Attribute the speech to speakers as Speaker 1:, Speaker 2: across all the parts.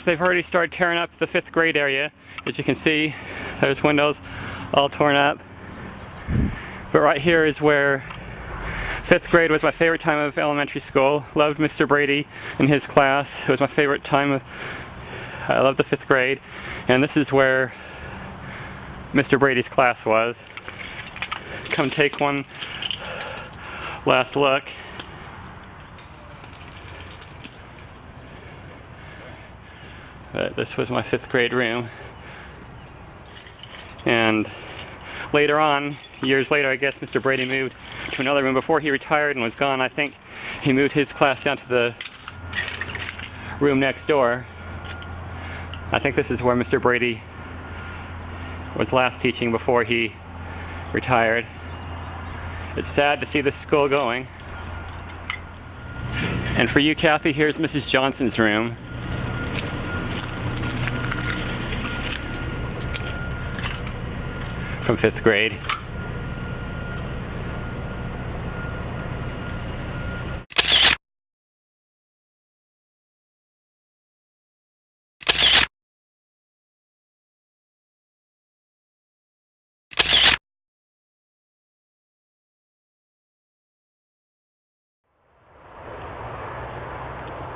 Speaker 1: they've already started tearing up the 5th grade area. As you can see, there's windows all torn up. But right here is where 5th grade was my favorite time of elementary school. Loved Mr. Brady and his class. It was my favorite time. I loved the 5th grade. And this is where Mr. Brady's class was. Come take one last look. But this was my 5th grade room. And later on, years later, I guess Mr. Brady moved to another room before he retired and was gone. I think he moved his class down to the room next door. I think this is where Mr. Brady was last teaching before he retired. It's sad to see this school going. And for you, Kathy, here's Mrs. Johnson's room. From 5th grade.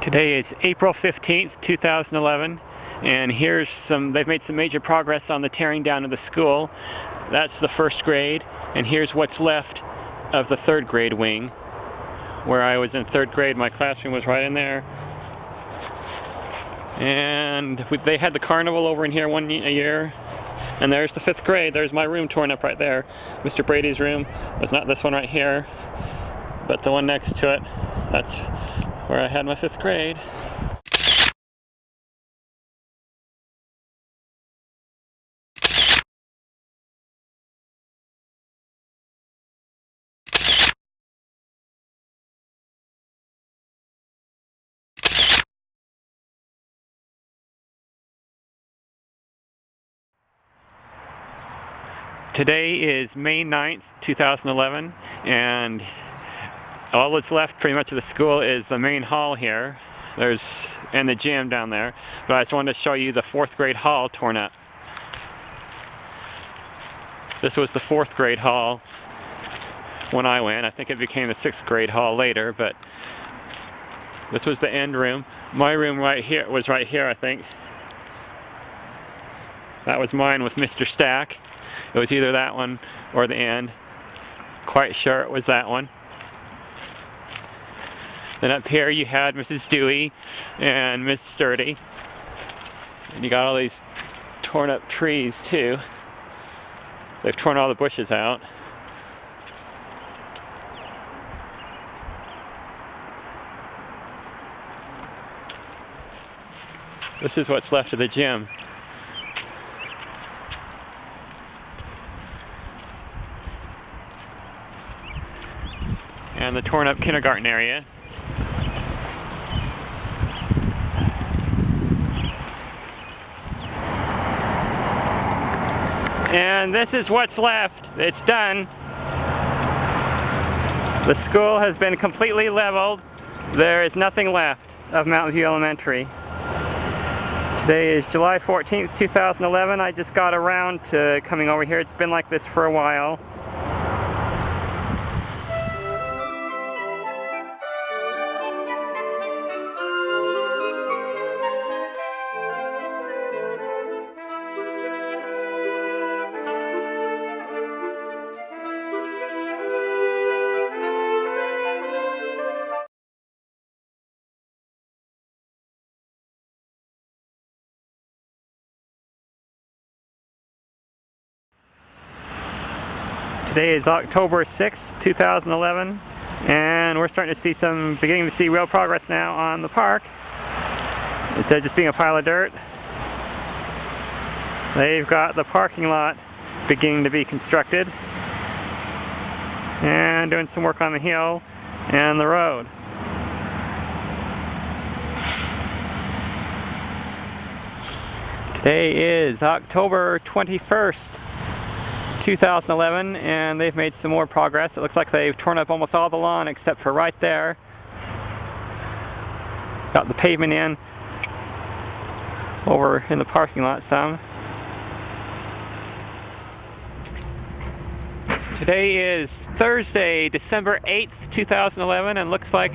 Speaker 1: Today is April 15th, 2011, and they've made some major progress on the tearing down of the school. That's the 1st grade, and here's what's left of the 3rd grade wing. Where I was in 3rd grade, my classroom was right in there. And they had the carnival over in here a year. And there's the 5th grade. There's my room torn up right there. Mr. Brady's room was not this one right here, but the one next to it. That's where I had my 5th grade. Today is May 9th, 2011, and all that's left pretty much of the school is the main hall here. And the gym down there. But I just wanted to show you the 4th grade hall torn up. This was the 4th grade hall when I went. I think it became the 6th grade hall later, but this was the end room. My room right here was right here, I think. That was mine with Mr. Stack. It was either that one or the end. Quite sure it was that one. Then up here you had Mrs. Dewey and Miss Sturdy. And you got all these torn up trees too. They've torn all the bushes out. This is what's left of the gym. And the torn up kindergarten area. And this is what's left. It's done. The school has been completely leveled. There is nothing left of Mountview Elementary. Today is July 14th, 2011. I just got around to coming over here. It's been like this for a while. Today is October 6th, 2011, and we're starting to see beginning to see real progress now on the park. Instead of just being a pile of dirt, they've got the parking lot beginning to be constructed and doing some work on the hill and the road. Today is October 21st, 2011, and they've made some more progress. It looks like they've torn up almost all the lawn except for right there. Got the pavement in. over in the parking lot some. Today is Thursday, December 8th, 2011, and looks like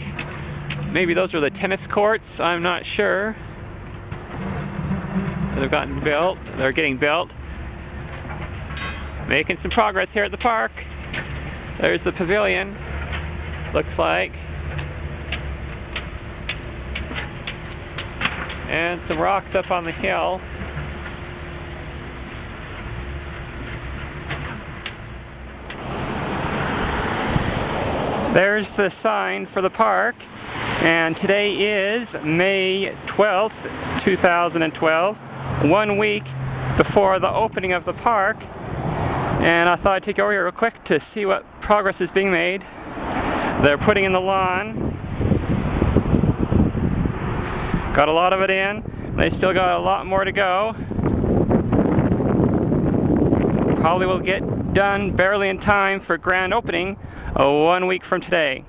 Speaker 1: maybe those are the tennis courts. I'm not sure. They've gotten built. They're getting built. Making some progress here at the park. There's the pavilion, looks like. And some rocks up on the hill. There's the sign for the park, and today is May 12th, 2012, 1 week before the opening of the park, and I thought I'd take over here real quick to see what progress is being made. They're putting in the lawn. Got a lot of it in. They still got a lot more to go. Probably will get done barely in time for grand opening 1 week from today.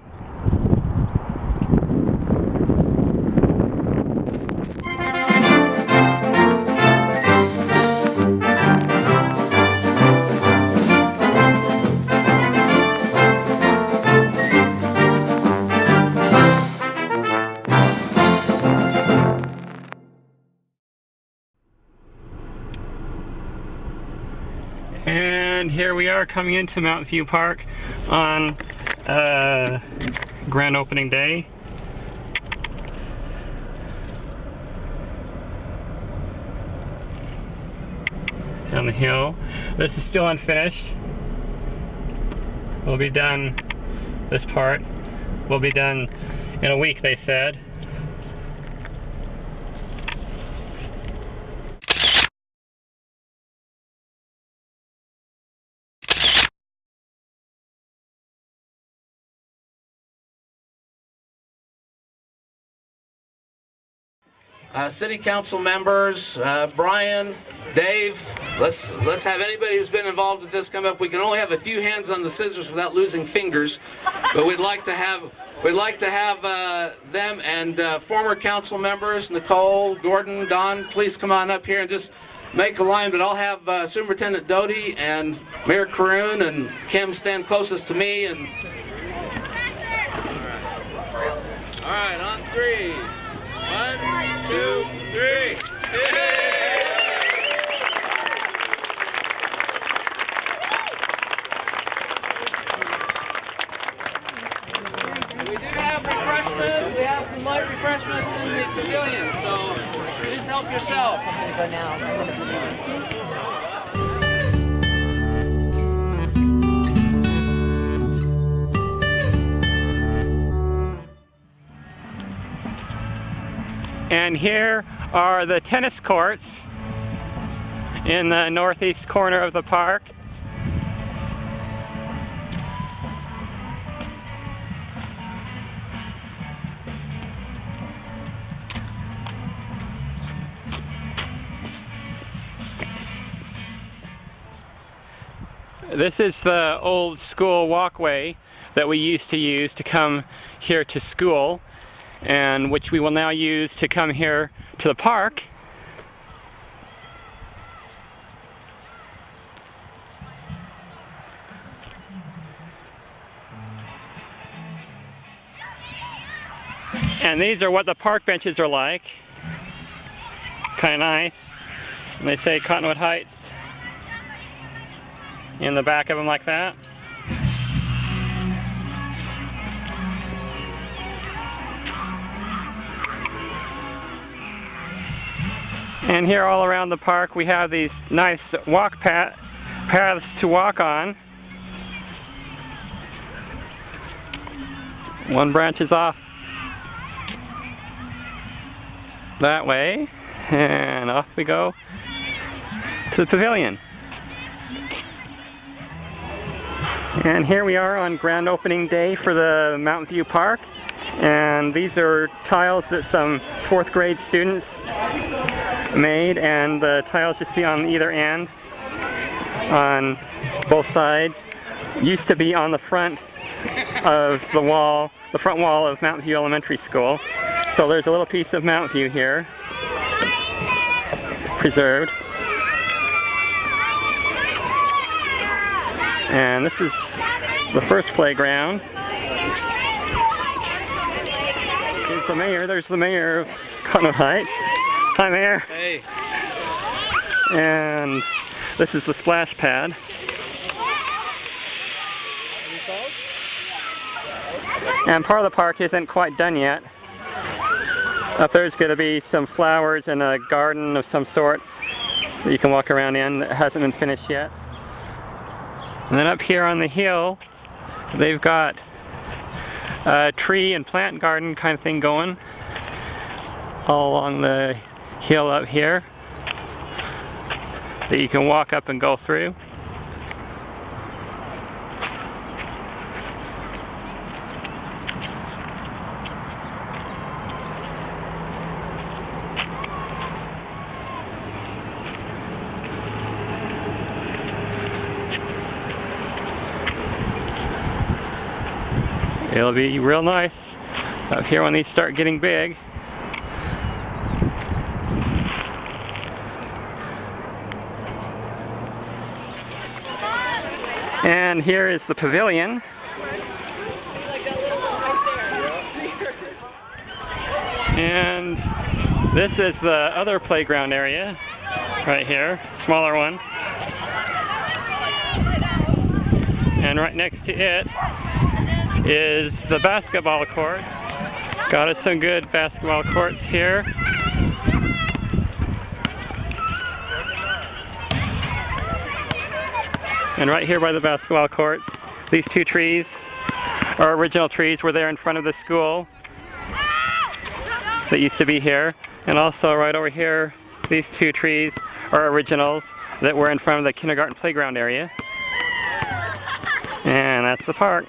Speaker 1: And here we are coming into Mountview Park on grand opening day. Down the hill. This is still unfinished. We'll be done, this part will be done in a week, they said.
Speaker 2: City Council members, Brian, Dave, let's have anybody who's been involved with this come up. We can only have a few hands on the scissors without losing fingers, but we'd like to have them and former council members, Nicole, Gordon, Don, please come on up here and just make a line. But I'll have Superintendent Doty and Mayor Caroon and Kim stand closest to me. And all right, on three. 1, 2, 3. We do have refreshments. We have some light refreshments in the pavilion, so please help yourself. I'm going to go now. I'm going to be there.
Speaker 1: And here are the tennis courts in the northeast corner of the park. This is the old school walkway that we used to use to come here to school, and which we will now use to come here to the park. And these are what the park benches are like. Kind of nice. And they say Cottonwood Heights in the back of them like that. And here all around the park we have these nice walk paths to walk on. One branches off that way, and off we go to the pavilion. And here we are on grand opening day for the Mountview Park, and these are tiles that some 4th grade students made, and the tiles you see on either end, on both sides, used to be on the front of the wall, the front wall of Mountview Elementary School. So there's a little piece of Mountview here. preserved. And this is the first playground. Here's the mayor. There's the mayor of Continental Heights. Hi, Mayor.
Speaker 2: Hey.
Speaker 1: And this is the splash pad. And part of the park isn't quite done yet. Up there's going to be some flowers and a garden of some sort that you can walk around in that hasn't been finished yet. And then up here on the hill, they've got a tree and plant garden kind of thing going all along the hill up here that you can walk up and go through. It'll be real nice up here when these start getting big. And here is the pavilion. And this is the other playground area right here, smaller one. And right next to it is the basketball court. Got us some good basketball courts here. And right here by the basketball courts, these two trees are original trees were there in front of the school that used to be here. And also right over here, these two trees are originals that were in front of the kindergarten playground area. And that's the park.